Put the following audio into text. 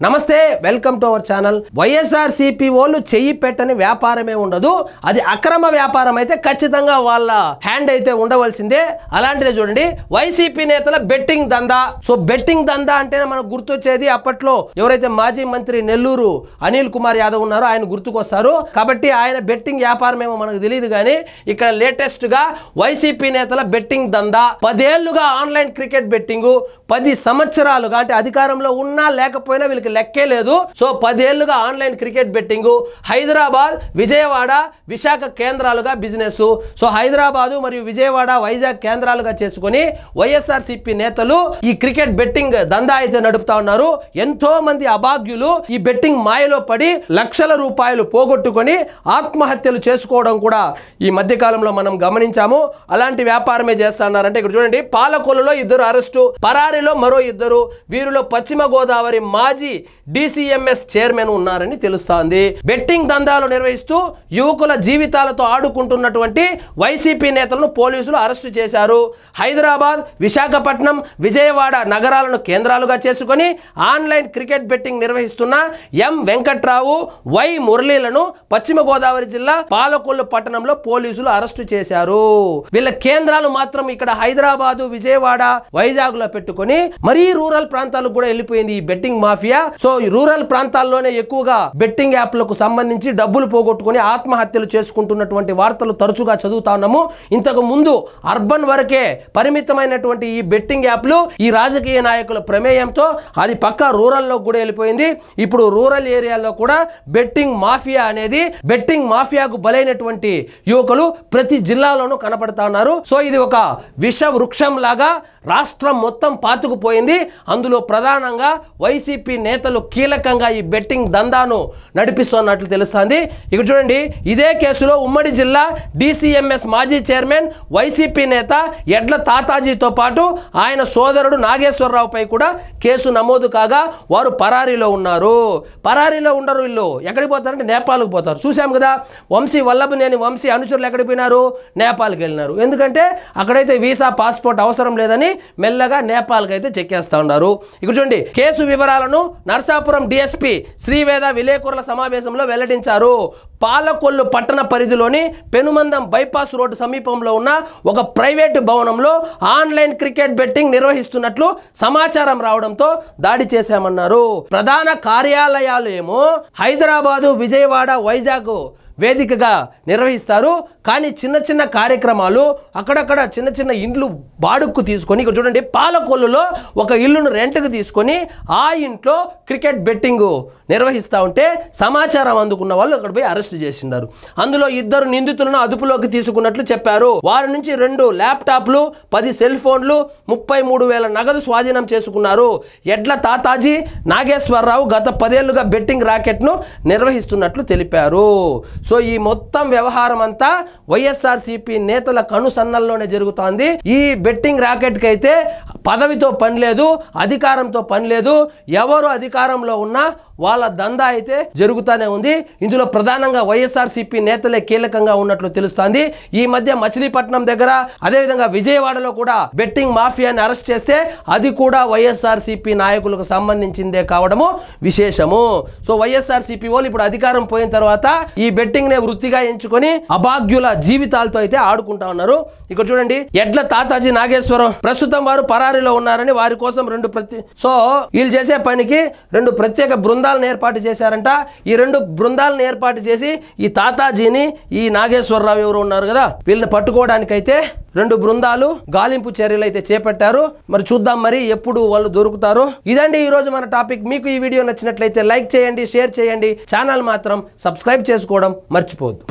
నమస్తే, welcome to our channel. YSRCP వాళ్ళు చెయ్యి పెట్టని వ్యాపారమే ఉండదు. అది అక్రమ వ్యాపారం అయితే ఖచ్చితంగా వాళ్ళ హ్యాండ్ అయితే ఉండవలసిందే. అలాంటిదే చూడండి, వైసీపీ నేతల బెట్టింగ్ దందా. సో బెట్టింగ్ దందా అంటేనే మనకు గుర్తొచ్చేది అప్పట్లో ఎవరైతే మాజీ మంత్రి నెల్లూరు అనిల్ కుమార్ యాదవ్ ఉన్నారో ఆయన గుర్తుకొస్తారు. కాబట్టి ఆయన బెట్టింగ్ వ్యాపారం ఏమో మనకు తెలియదు, కానీ ఇక్కడ లేటెస్ట్ గా వైసీపీ నేతల బెట్టింగ్ దందా. 10 ఏళ్లుగా ఆన్లైన్ క్రికెట్ బెట్టింగ్, 10 సంవత్సరాలుగా అంటే అధికారంలో ఉన్నా లేకపోయినా వీళ్ళకి లెక్కే లేదు. సో 10 ఏళ్లుగా online cricket betting, Hyderabad, Vijayawada, Visakha కేంద్రాలుగా బిజినెస్. సో హైదరాబాదు మరియు విజయవాడ, వైజాగ్ కేంద్రాలుగా చేసుకుని వైఎస్ఆర్సీపీ నేతలు ఈ క్రికెట్ బెట్టింగ్ దందా అయితే నడుపుతా ఉన్నారు. ఎంతో మంది అభాగ్యులు ఈ బెట్టింగ్ మాయలో పడి లక్షల రూపాయలు పోగొట్టుకొని ఆత్మహత్యలు చేసుకోవడం కూడా ఈ మధ్య కాలంలో మనం గమనించాము. అలాంటి వ్యాపారమే చేస్తున్నారంటే ఇక్కడ చూడండి, పాలకొల్లులో 2 అరెస్టు, పరారిలో మరో 2. వీరిలో పశ్చిమ గోదావరి మాజీ DCMS చైర్మన్ ఉన్నారని తెలుస్తోంది. బెట్టింగ్ దందాలు నిర్వహిస్తూ యువకుల జీవితాలతో ఆడుకుంటున్నటువంటి వైసీపీ నేతలను పోలీసులు అరెస్టు చేశారు. హైదరాబాద్, విశాఖపట్నం, విజయవాడ నగరాలను కేంద్రాలుగా చేసుకుని ఆన్లైన్ క్రికెట్ బెట్టింగ్ నిర్వహిస్తున్న ఎం వెంకట్రావు, వై మురళీలను పశ్చిమ గోదావరి జిల్లా పాలకొల్లు పట్టణంలో పోలీసులు అరెస్టు చేశారు. వీళ్ళ కేంద్రాలు మాత్రం ఇక్కడ హైదరాబాదు, విజయవాడ, వైజాగ్ లో పెట్టుకుని మరీ రూరల్ ప్రాంతాలకు కూడా వెళ్ళిపోయింది ఈ బెట్టింగ్ మాఫియా. సో రూరల్ ప్రాంతాల్లోనే ఎక్కువగా బెట్టింగ్ యాప్లకు సంబంధించి డబ్బులు పోగొట్టుకుని ఆత్మహత్యలు చేసుకుంటున్నటువంటి వార్తలు తరచుగా చదువుతా ఉన్నాము. ఇంతకు ముందు అర్బన్ వరకే పరిమితమైనటువంటి ఈ బెట్టింగ్ యాప్లు ఈ రాజకీయ నాయకుల ప్రమేయంతో అది పక్కా రూరల్లో కూడా వెళ్ళిపోయింది. ఇప్పుడు రూరల్ ఏరియాలో కూడా బెట్టింగ్ మాఫియా అనేది, బెట్టింగ్ మాఫియాకు బలైనటువంటి యువకులు ప్రతి జిల్లాలోనూ కనపడతా ఉన్నారు. సో ఇది ఒక విష వృక్షం లాగా రాష్ట్రం మొత్తం పాతుకుపోయింది. అందులో ప్రధానంగా వైసీపీ నేతలు కీలకంగా ఈ బెట్టింగ్ దందాను నడిపిస్తున్నట్లు తెలుస్తుంది. ఇక్కడ చూడండి, ఇదే కేసులో ఉమ్మడి జిల్లా DCMS మాజీ చైర్మన్ వైసీపీ నేత ఎడ్ల తాతాజీతో పాటు ఆయన సోదరుడు నాగేశ్వరరావుపై కూడా కేసు నమోదు కాగా వారు పరారీలో ఉన్నారు. పరారీలో ఉండరు, వీళ్ళు ఎక్కడికి పోతారంటే నేపాల్కి పోతారు. చూసాం కదా, వల్లభనేని వంశీ అనుచరులు ఎక్కడికి పోయినారు? నేపాల్కి వెళ్ళినారు. ఎందుకంటే అక్కడైతే వీసా, పాస్పోర్ట్ అవసరం లేదని మెల్లగా నేపాల్కి అయితే చెక్కేస్తా ఉన్నారు. ఇక్కడ చూడండి, కేసు వివరాలను నర్సాపురం DSP శ్రీవేద విలేకరుల సమావేశంలో వెల్లడించారు. పాలకొల్లు పట్టణ పరిధిలోని పెనుమందం బైపాస్ రోడ్డు సమీపంలో ఉన్న ఒక ప్రైవేటు భవనంలో ఆన్లైన్ క్రికెట్ బెట్టింగ్ నిర్వహిస్తున్నట్లు సమాచారం రావడంతో దాడి చేశామన్నారు. ప్రధాన కార్యాలయాలు ఏమో హైదరాబాదు, విజయవాడ, వైజాగ్ వేదికగా నిర్వహిస్తారు. కానీ చిన్న చిన్న కార్యక్రమాలు అక్కడక్కడ చిన్న చిన్న ఇండ్లు బాడుక్కు తీసుకొని, ఇక్కడ చూడండి, పాలకొల్లులో ఒక ఇల్లును రెంట్కి తీసుకొని ఆ ఇంట్లో క్రికెట్ బెట్టింగ్ నిర్వహిస్తూ ఉంటే సమాచారం అందుకున్న వాళ్ళు అక్కడ పోయి అరెస్ట్ చేసినారు. అందులో 2 నిందితులను అదుపులోకి తీసుకున్నట్లు చెప్పారు. వారి నుంచి 2 ల్యాప్టాప్లు, 10 సెల్ ఫోన్లు, 33,000 నగదు స్వాధీనం చేసుకున్నారు. ఎడ్ల తాతాజీ, నాగేశ్వరరావు గత 10 ఏళ్లుగా బెట్టింగ్ రాకెట్ను నిర్వహిస్తున్నట్లు తెలిపారు. సో ఈ మొత్తం వ్యవహారం అంతా వైఎస్ఆర్సీపీ నేతల కనుసన్నల్లోనే జరుగుతోంది. ఈ బెట్టింగ్ రాకెట్కి అయితే పదవితో పని లేదు, అధికారంతో పని లేదు. ఎవరు అధికారంలో ఉన్నా వాళ్ళ దందా అయితే జరుగుతూనే ఉంది. ఇందులో ప్రధానంగా వైఎస్ఆర్సీపీ నేతలే కీలకంగా ఉన్నట్లు తెలుస్తోంది. ఈ మధ్య మచిలీపట్నం దగ్గర, అదేవిధంగా విజయవాడలో కూడా బెట్టింగ్ మాఫియాని అరెస్ట్ చేస్తే అది కూడా వైఎస్ఆర్సీపీ నాయకులకు సంబంధించిందే కావడము విశేషము. సో వైఎస్ఆర్సీపీ వాళ్ళు ఇప్పుడు అధికారం పోయిన తర్వాత ఈ బెట్టింగ్ నే వృత్తిగా ఎంచుకొని అభాగ్యుల జీవితాలతో అయితే ఆడుకుంటా ఉన్నారు. ఇక్కడ చూడండి, ఎడ్ల తాతాజీ, నాగేశ్వరం ప్రస్తుతం వారు పరారీలో ఉన్నారని వారి కోసం సో వీళ్ళు చేసే పనికి 2 ప్రత్యేక బృందాలను ఏర్పాటు చేశారంట. ఈ 2 బృందాలను ఏర్పాటు చేసి ఈ తాతాజీని, ఈ నాగేశ్వరరావు ఎవరు ఉన్నారు కదా, వీళ్ళని పట్టుకోవడానికైతే 2 బృందాలు గాలింపు చర్యలు అయితే చేపట్టారు. మరి చూద్దాం మరి ఎప్పుడు వాళ్ళు దొరుకుతారు. ఇదండి ఈ రోజు మన టాపిక్. మీకు ఈ వీడియో నచ్చినట్లయితే లైక్ చేయండి, షేర్ చేయండి. ఛానల్ మాత్రం సబ్స్క్రైబ్ చేసుకోవడం మర్చిపోవద్దు.